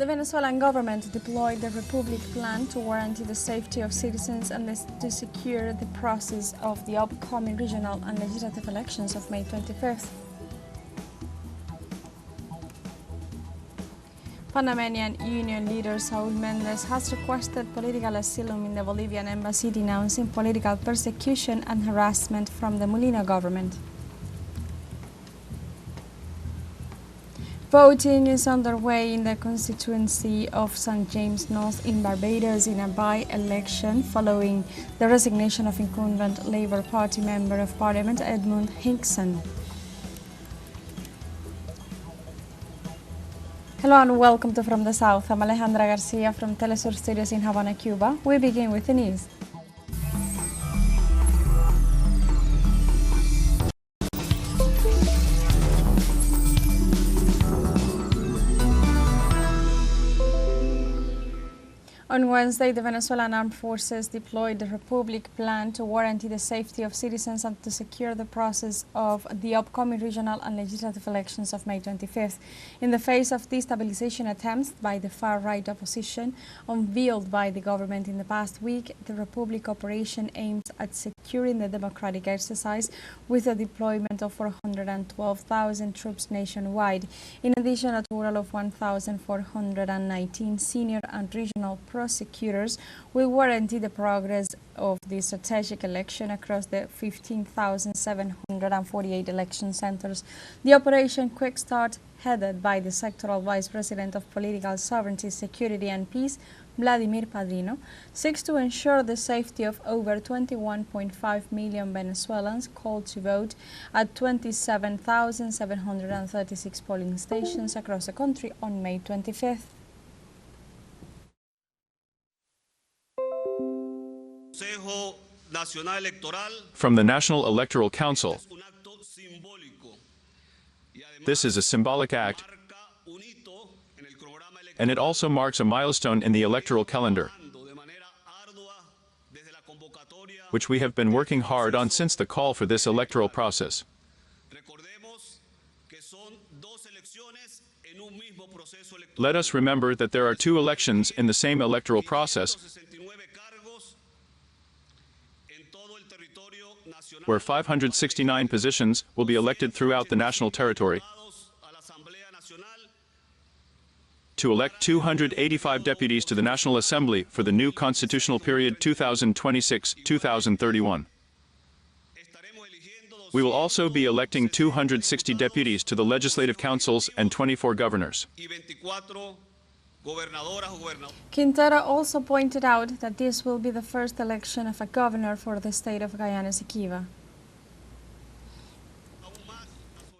Venezuelan government deployed the Republic Plan to guarantee the safety of citizens and to secure the process of the upcoming regional and legislative elections of May 25th. Panamanian union leader Saul Mendez has requested political asylum in the Bolivian Embassy, denouncing political persecution and harassment from the Molino government. Voting is underway in the constituency of St. James North in Barbados in a by-election following the resignation of incumbent Labour Party Member of Parliament Edmund Hickson. Hello and welcome to From the South. I'm Alejandra Garcia from teleSUR Studios in Havana, Cuba. We begin with the news. On Wednesday, the Venezuelan Armed Forces deployed the Republic Plan to guarantee the safety of citizens and to secure the process of the upcoming regional and legislative elections of May 25th. In the face of destabilization attempts by the far-right opposition unveiled by the government in the past week, the Republic operation aims at securing the democratic exercise with the deployment of 412,000 troops nationwide. In addition, a total of 1,419 senior and regional prosecutors will guarantee the progress of the strategic election across the 15,748 election centers. The Operation Quick Start, headed by the sectoral Vice President of Political Sovereignty, Security and Peace, Vladimir Padrino, seeks to ensure the safety of over 21.5 million Venezuelans called to vote at 27,736 polling stations across the country on May 25th. From the National Electoral Council, this is a symbolic act, and it also marks a milestone in the electoral calendar, which we have been working hard on since the call for this electoral process. Let us remember that there are two elections in the same electoral process, where 569 positions will be elected throughout the national territory to elect 285 deputies to the National Assembly for the new constitutional period 2026-2031. We will also be electing 260 deputies to the legislative councils and 24 governors. Quintero also pointed out that this will be the first election of a governor for the state of Guyana Esequiba.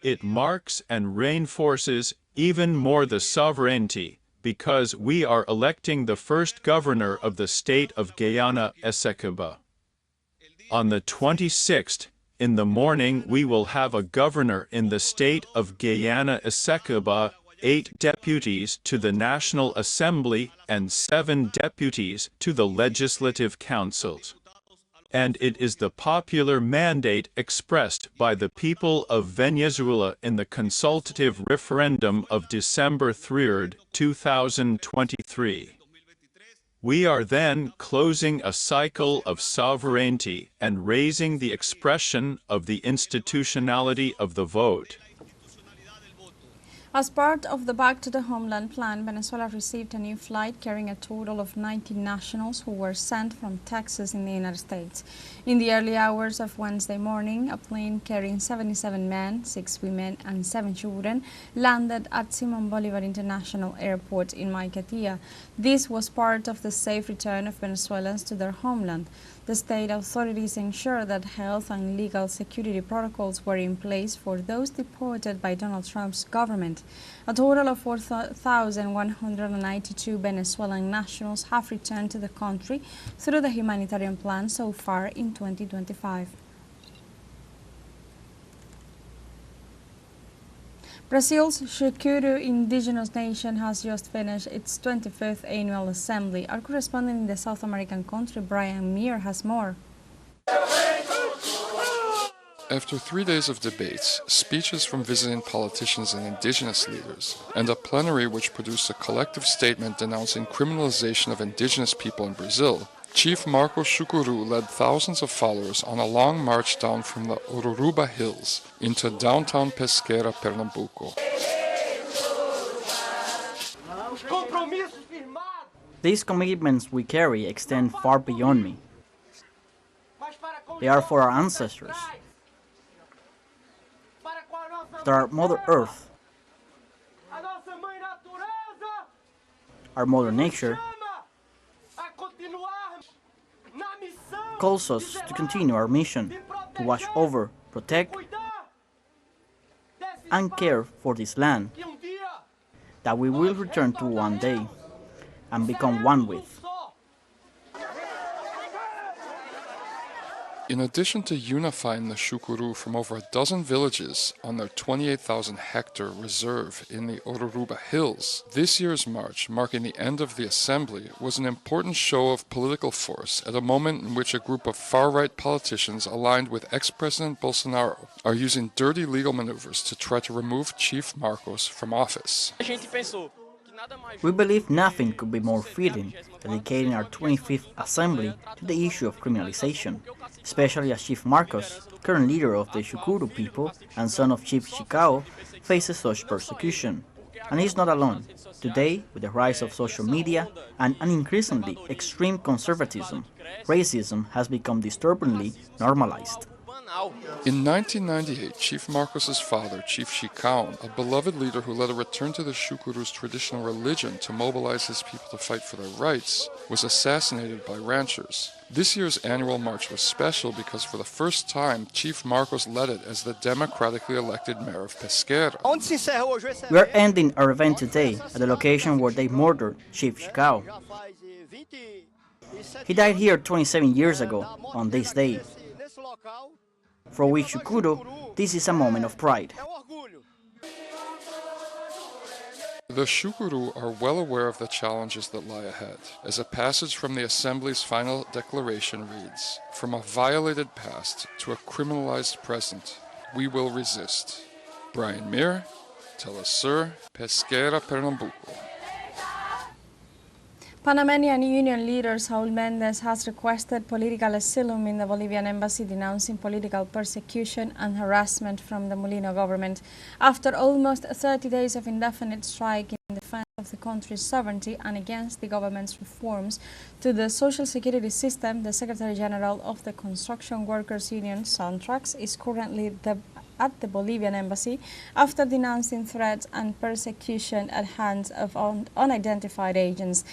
It marks and reinforces even more the sovereignty because we are electing the first governor of the state of Guyana Esequiba. On the 26th, in the morning, we will have a governor in the state of Guyana Esequiba, 8 deputies to the National Assembly and 7 deputies to the legislative councils. And it is the popular mandate expressed by the people of Venezuela in the consultative referendum of December 3, 2023. We are then closing a cycle of sovereignty and raising the expression of the institutionality of the vote. As part of the Back to the Homeland plan, Venezuela received a new flight carrying a total of 90 nationals who were sent from Texas in the United States. In the early hours of Wednesday morning, a plane carrying 77 men, 6 women and 7 children landed at Simon Bolivar International Airport in Maiquetía. This was part of the safe return of Venezuelans to their homeland. The state authorities ensured that health and legal security protocols were in place for those deported by Donald Trump's government. A total of 4,192 Venezuelan nationals have returned to the country through the humanitarian plan so far in 2025. Brazil's Chucuru indigenous nation has just finished its 25th annual assembly. Our correspondent in the South American country, Brian Meir, has more. After 3 days of debates, speeches from visiting politicians and indigenous leaders, and a plenary which produced a collective statement denouncing criminalization of indigenous people in Brazil, Chief Marcos Chucuru led thousands of followers on a long march down from the Ururuba Hills into downtown Pesqueira, Pernambuco. These commitments we carry extend far beyond me. They are for our ancestors. They are Mother Earth, our Mother Nature, calls us to continue our mission to watch over, protect, and care for this land that we will return to one day and become one with. In addition to unifying the Chucuru from over a dozen villages on their 28,000-hectare reserve in the Ururuba Hills, this year's march, marking the end of the assembly, was an important show of political force at a moment in which a group of far-right politicians aligned with ex-President Bolsonaro are using dirty legal maneuvers to try to remove Chief Marcos from office. We believe nothing could be more fitting dedicating our 25th Assembly to the issue of criminalization, especially as Chief Marcos, current leader of the Chucuru people and son of Chief Chicao, faces such persecution. And he's not alone. Today, with the rise of social media and an increasingly extreme conservatism, racism has become disturbingly normalized. In 1998, Chief Marcos's father, Chief Chicao, a beloved leader who led a return to the Chucuru's traditional religion to mobilize his people to fight for their rights, was assassinated by ranchers. This year's annual march was special because for the first time, Chief Marcos led it as the democratically elected mayor of Pesqueira. We are ending our event today at the location where they murdered Chief Chicao. He died here 27 years ago on this day. For we Chucuru, this is a moment of pride. The Chucuru are well aware of the challenges that lie ahead, as a passage from the Assembly's final declaration reads, "From a violated past to a criminalized present, we will resist." Brian Mir, teleSUR, Pesqueira, Pernambuco. Panamanian union leader Saul Mendez has requested political asylum in the Bolivian Embassy, denouncing political persecution and harassment from the Molino government. After almost 30 days of indefinite strike in defense of the country's sovereignty and against the government's reforms to the social security system, the Secretary General of the Construction Workers Union, Sontrax, is currently at the Bolivian Embassy after denouncing threats and persecution at hands of unidentified agents.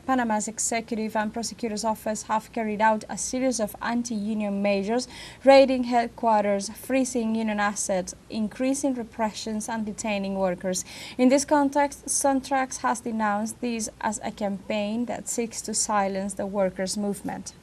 Panama's Executive and Prosecutor's Office have carried out a series of anti-union measures, raiding headquarters, freezing union assets, increasing repressions and detaining workers. In this context, Sontrax has denounced this as a campaign that seeks to silence the workers' movement.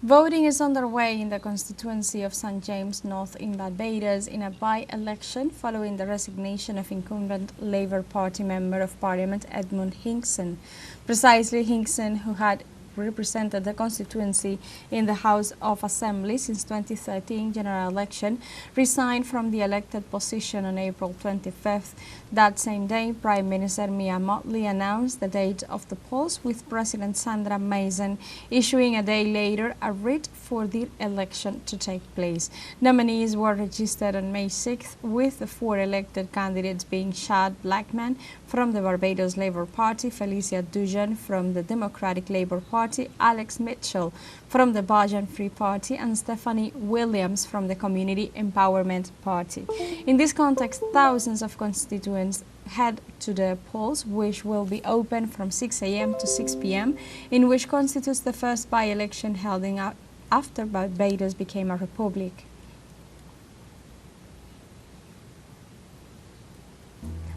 Voting is underway in the constituency of St. James North in Barbados in a by-election following the resignation of incumbent Labour Party Member of Parliament Edmund Hinkson. Precisely, Hinkson, who had represented the constituency in the House of Assembly since 2013 general election, resigned from the elected position on April 25th. That same day, Prime Minister Mia Mottley announced the date of the polls, with President Sandra Mason issuing a day later a writ for the election to take place. Nominees were registered on May 6th, with the 4 elected candidates being Shad Blackman from the Barbados Labour Party, Felicia Dujan from the Democratic Labour Party, Alex Mitchell from the Bajan Free Party, and Stephanie Williams from the Community Empowerment Party. In this context, thousands of constituents head to the polls, which will be open from 6 a.m. to 6 p.m., in which constitutes the first by-election held after Barbados became a republic.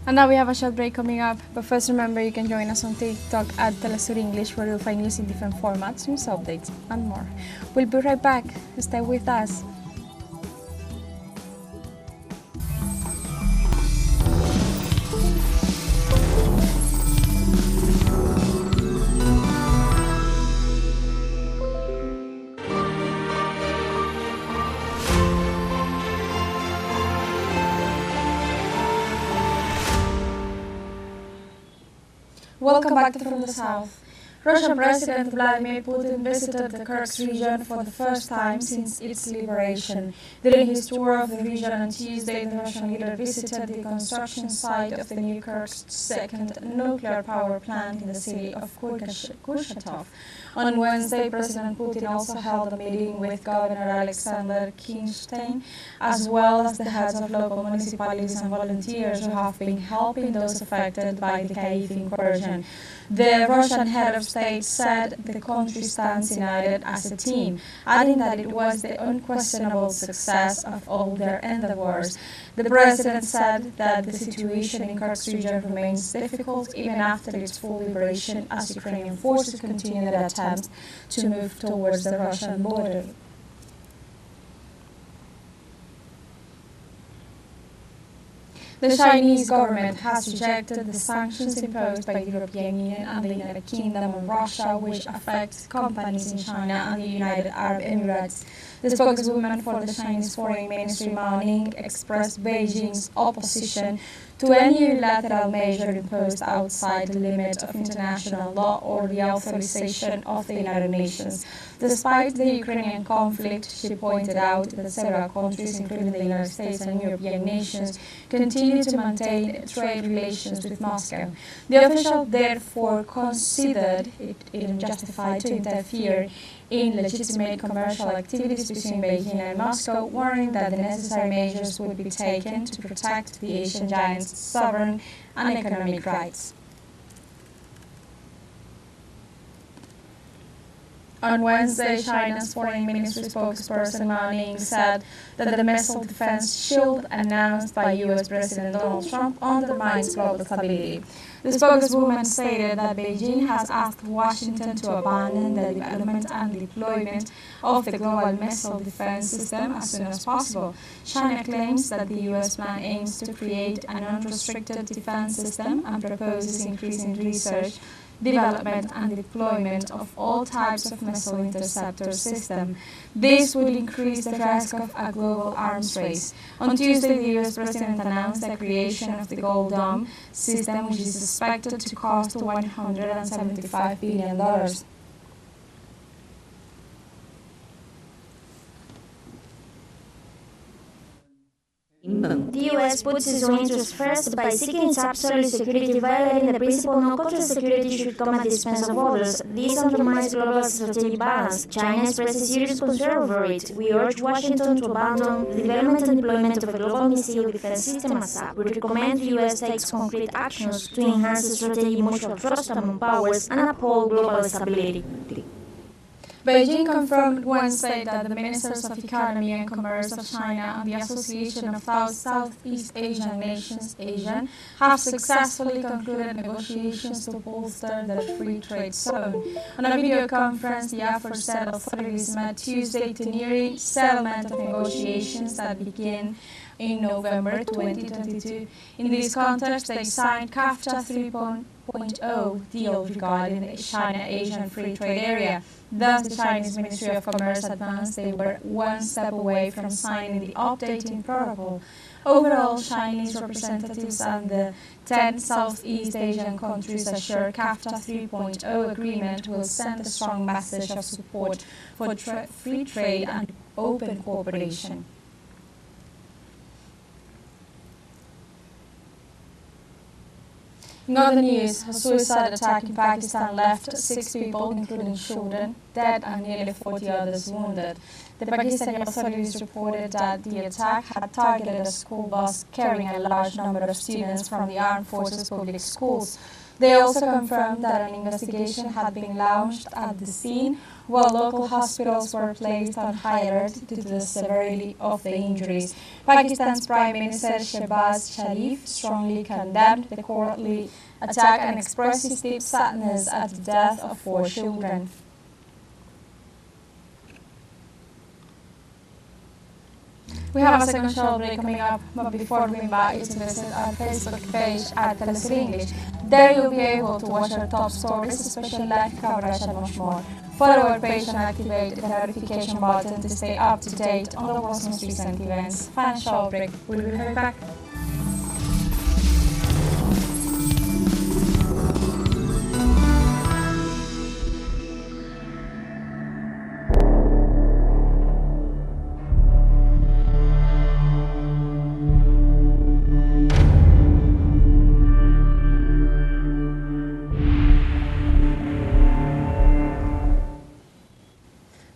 And now we have a short break coming up, but first remember you can join us on TikTok at teleSUR English, where you'll find news in different formats, news updates and more. We'll be right back. Stay with us. Welcome back to From the South. Russian President Vladimir Putin visited the Kursk region for the first time since its liberation. During his tour of the region on Tuesday, the Russian leader visited the construction site of the new Kursk's second nuclear power plant in the city of Kurchatov. On Wednesday, President Putin also held a meeting with Governor Alexander Kinstein, as well as the heads of local municipalities and volunteers who have been helping those affected by the Kyiv incursion. The Russian head of state said the country stands united as a team, adding that it was the unquestionable success of all their endeavors. The president said that the situation in Kursk region remains difficult even after its full liberation, as Ukrainian forces continue their attempts to move towards the Russian border. The Chinese government has rejected the sanctions imposed by the European Union and the United Kingdom on Russia, which affect companies in China and the United Arab Emirates. The spokeswoman for the Chinese Foreign Ministry, Mao Ning, expressed Beijing's opposition to any unilateral measure imposed outside the limit of international law or the authorization of the United Nations. Despite the Ukrainian conflict, she pointed out that several countries, including the United States and European nations, continue to maintain trade relations with Moscow. The official therefore considered it unjustified to interfere in legitimate commercial activities between Beijing and Moscow, warning that the necessary measures would be taken to protect the Asian giant's sovereign and economic rights. On Wednesday, China's Foreign Ministry spokesperson Mao Ning said that the missile defense shield announced by U.S. President Donald Trump undermines global stability. The spokeswoman stated that Beijing has asked Washington to abandon the development and deployment of the global missile defense system as soon as possible. China claims that the U.S. plan aims to create an unrestricted defense system and proposes increasing research, development and deployment of all types of missile interceptor system. This would increase the risk of a global arms race. On Tuesday, the U.S. President announced the creation of the Gold Dome system, which is expected to cost $175 billion. The US puts its own interests first by seeking its absolute security, violating the principle no country security should come at the expense of others. This undermines global strategic balance. China expresses serious concern over it. We urge Washington to abandon the development and deployment of a global missile defense system ASAP. We recommend the US takes concrete actions to enhance strategic mutual trust among powers and uphold global stability. Beijing confirmed Wednesday that the Ministers of Economy and Commerce of China and the Association of Southeast Asian Nations, ASEAN, have successfully concluded negotiations to bolster the free trade zone. On a video conference, the aforesaid authorities met Tuesday to near settlement of negotiations that begin in November 2022. In this context, they signed CAFTA 3.0 deal regarding the China-Asian Free Trade Area. Thus, the Chinese Ministry of Commerce advanced they were one step away from signing the updating protocol. Overall, Chinese representatives and the 10 Southeast Asian countries assure CAFTA 3.0 agreement will send a strong message of support for free trade and open cooperation. In other news, a suicide attack in Pakistan left 6 people, including children, dead and nearly 40 others wounded. The Pakistani authorities reported that the attack had targeted a school bus carrying a large number of students from the Armed Forces public schools. They also confirmed that an investigation had been launched at the scene, while local hospitals were placed on high alert due to the severity of the injuries. Pakistan's Prime Minister Shehbaz Sharif strongly condemned the cowardly attack and expressed his deep sadness at the death of 4 children. We have a second show break coming up, but before we invite you to visit our Facebook page at teleSUR English. There you'll be able to watch our top stories, special live coverage and much more. Follow our page and activate the notification button to stay up to date on the world's most recent events. Final show break. We'll be right back.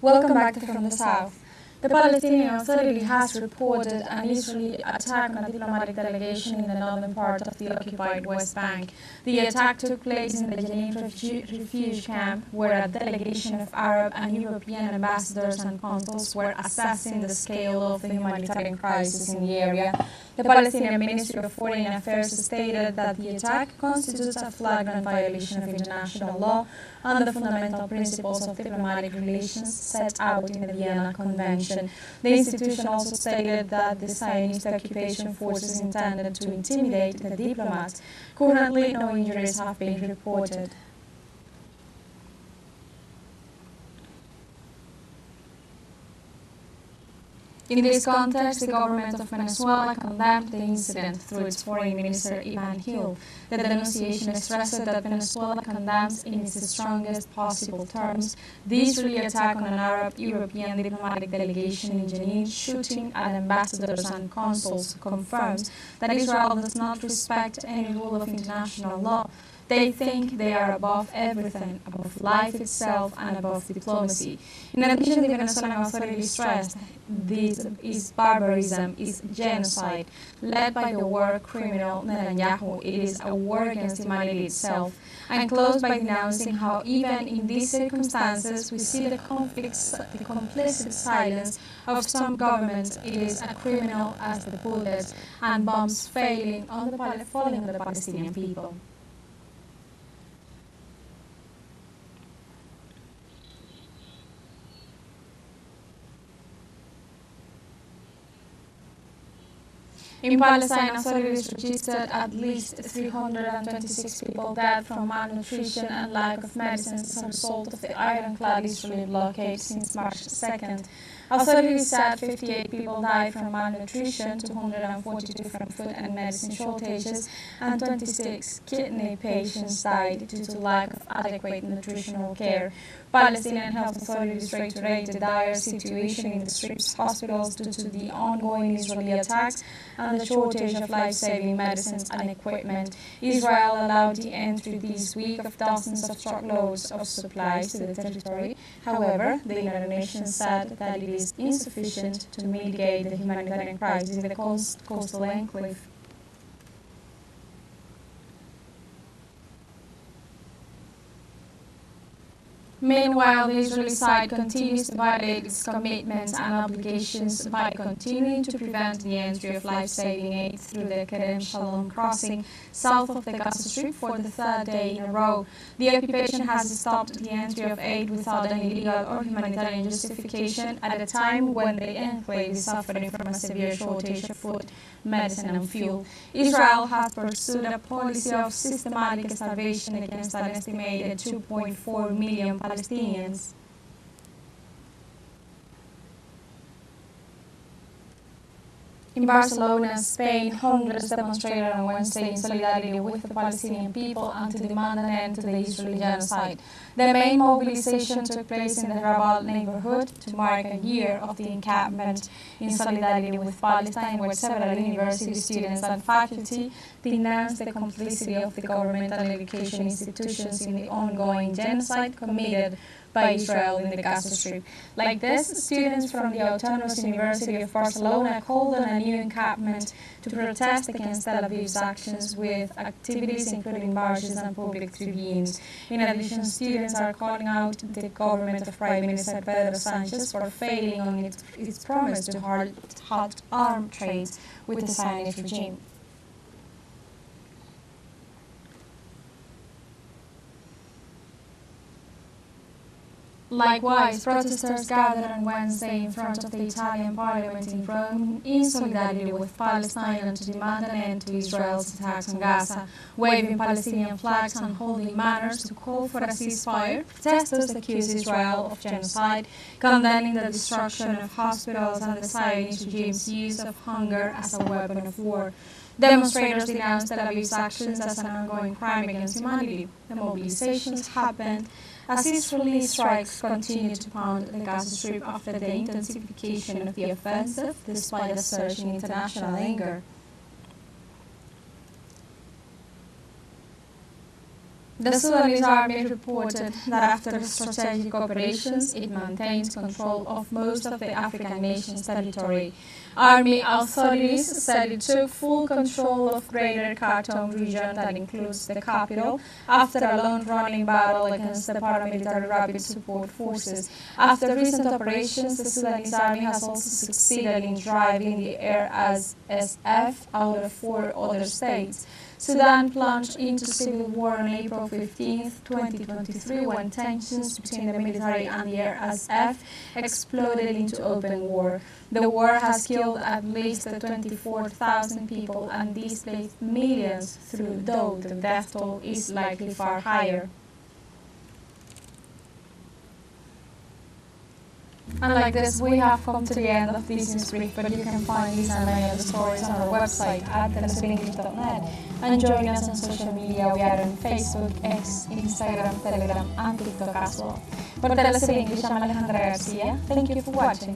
Welcome back to From the South. The Palestinian Authority has reported an Israeli attack on a diplomatic delegation in the northern part of the occupied West Bank. The attack took place in the Jenin refugee camp, where a delegation of Arab and European ambassadors and consuls were assessing the scale of the humanitarian crisis in the area. The Palestinian Ministry of Foreign Affairs stated that the attack constitutes a flagrant violation of international law and the fundamental principles of diplomatic relations set out in the Vienna Convention. The institution also stated that the Zionist occupation forces intended to intimidate the diplomats. Currently, no injuries have been reported. In this context, the government of Venezuela condemned the incident through its foreign minister Ivan Hill. The denunciation stressed that Venezuela condemns in its strongest possible terms the Israeli attack on an Arab-European diplomatic delegation in Jenin, shooting at ambassadors and consuls, confirms that Israel does not respect any rule of international law. They think they are above everything, above life itself and above diplomacy. In addition, the Venezuelan authority stressed this is barbarism, is genocide, led by the war criminal Netanyahu. It is a war against humanity itself, and closed by denouncing how even in these circumstances we see the complicit silence of some governments. It is a criminal as the bullets and bombs falling on the Palestinian people. In Palestine, authorities registered at least 326 people dead from malnutrition and lack of medicines as a result of the ironclad Israeli blockade since March 2nd. Authorities said 58 people died from malnutrition, 242 from food and medicine shortages, and 26 kidney patients died due to lack of adequate nutritional care. Palestinian health authorities reiterate the dire situation in the Strip's hospitals due to the ongoing Israeli attacks and the shortage of life-saving medicines and equipment. Israel allowed the entry this week of dozens of truckloads of supplies to the territory. However, the United Nations said that it is insufficient to mitigate the humanitarian crisis in the coastal enclave. Meanwhile, the Israeli side continues to violate its commitments and obligations by continuing to prevent the entry of life-saving aid through the Kerem Shalom crossing south of the Gaza Strip for the third day in a row. The occupation has stopped the entry of aid without any legal or humanitarian justification at a time when the enclave is suffering from a severe shortage of food, medicine and fuel. Israel has pursued a policy of systematic starvation against an estimated 2.4 million Palestinians. In Barcelona, Spain, hundreds demonstrated on Wednesday in solidarity with the Palestinian people and to demand an end to the Israeli genocide. The main mobilization took place in the Rabat neighborhood to mark a year of the encampment in solidarity with Palestine, where several university students and faculty denounced the complicity of the government and education institutions in the ongoing genocide committed by Israel in the Gaza Strip. Like this, students from the Autonomous University of Barcelona called on a new encampment to protest against Tel Aviv's actions with activities including barges and public tribunes. In addition, students are calling out the government of Prime Minister Pedro Sanchez for failing on its promise to halt arms trades with the Zionist regime. Likewise, protesters gathered on Wednesday in front of the Italian parliament in Rome in solidarity with Palestine and to demand an end to Israel's attacks on Gaza, waving Palestinian flags and holding banners to call for a ceasefire. Protesters accused Israel of genocide, condemning the destruction of hospitals and the Zionist regime's use of hunger as a weapon of war. Demonstrators denounced Tel Aviv's actions as an ongoing crime against humanity. The mobilizations happened as Israeli strikes continue to pound the Gaza Strip after the intensification of the offensive, despite a surge in international anger. The Sudanese army reported that after strategic operations, it maintains control of most of the African nation's territory. Army authorities said it took full control of Greater Khartoum region, that includes the capital, after a long-running battle against the paramilitary Rapid Support Forces. After recent operations, the Sudanese army has also succeeded in driving the RSF out of 4 other states. Sudan plunged into civil war on April 15, 2023, when tensions between the military and the RSF exploded into open war. The war has killed at least 24,000 people and displaced millions, though the death toll is likely far higher. And like this, we have come to the end of this news brief, but you can find these and many other stories on our website at telesurenglish.net. And join us on social media. We are on Facebook, X, Instagram, Telegram, and TikTok as well. For Telesur English, I'm Alejandra Garcia. Thank you for watching.